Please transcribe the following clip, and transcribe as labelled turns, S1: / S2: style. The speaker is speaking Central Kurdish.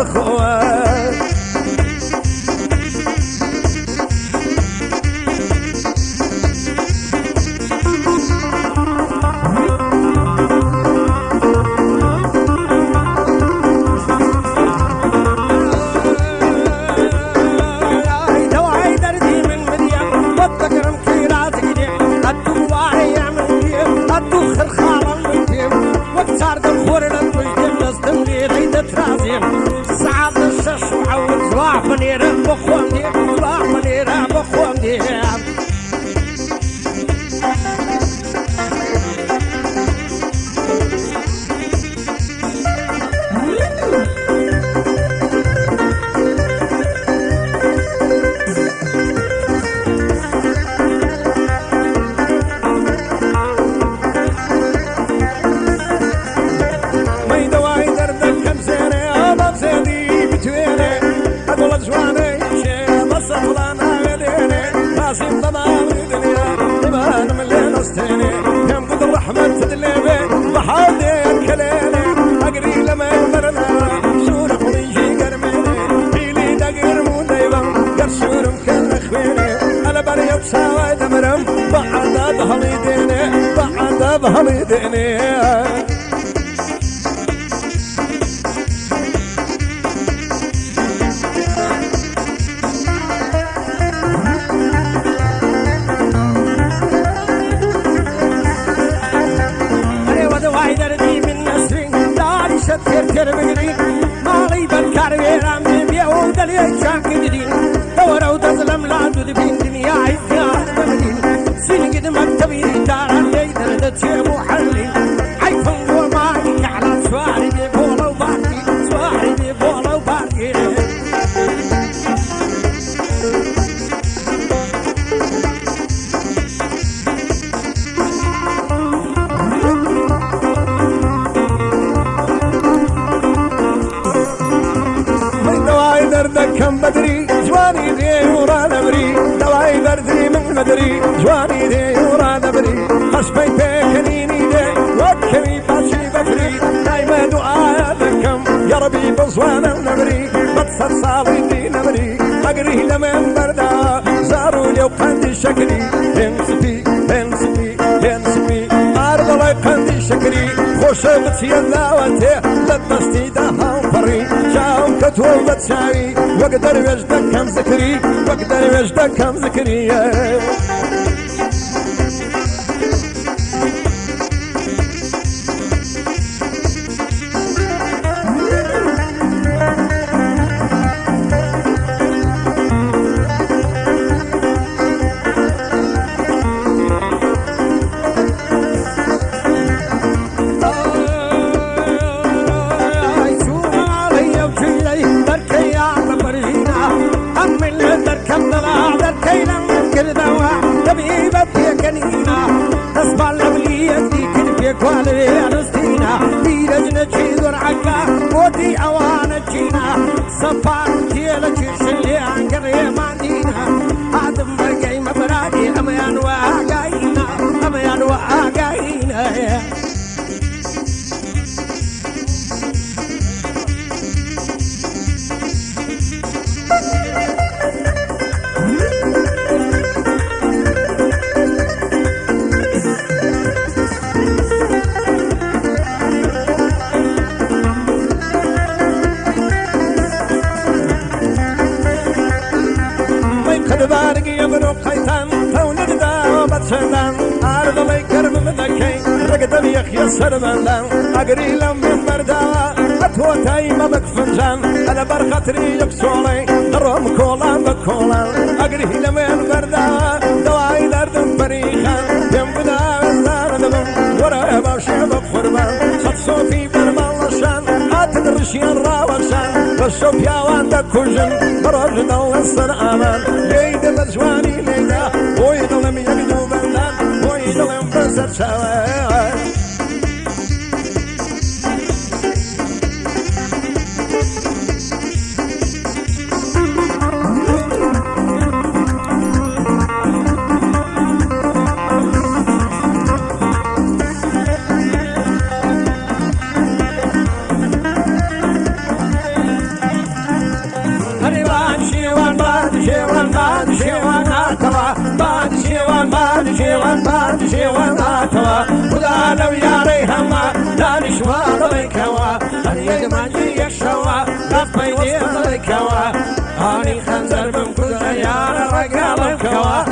S1: بخوان كم بدري جواني ذي ورا نبري دواي بردي من مدري جواني ذي ورا نبري خصبي بكنيني ذي وكمي باشي بفري دايما دعاءكم يا ربي بصوانا نبري بتصر صاوي نبري مقري لمن بردا زاروا لي وقندي شكري انسبي انسبي انسبي عرض الله يقندي شكري خوش بتيلاوته لبستي دها وفري جاهم كتوب بتساوي واقدر وجدك كم ذكري واقدر وجدك كم ذكري سرمندان اقري لم من بردا اتوتاي ما بكفنجان انا برخطري يكسولي درهم كولا بكولا اقري لم من بردا دواي دردم بريخان يم بدا زار دم ورا باشي بقربان صد صوفي برمالشان اتدرشين راوشان والشوفيا وانت كوجن برد دل السر امان ليد مزواني ليدا ويدلم يقدو بندان ويدلم بسر شوان مادشي والماتوا خدا لو ياري هما دانش والبيكوا هني جمانجي يشوا لفيدي البيكوا هاني خنزر بمكوزا يا رجال الكوا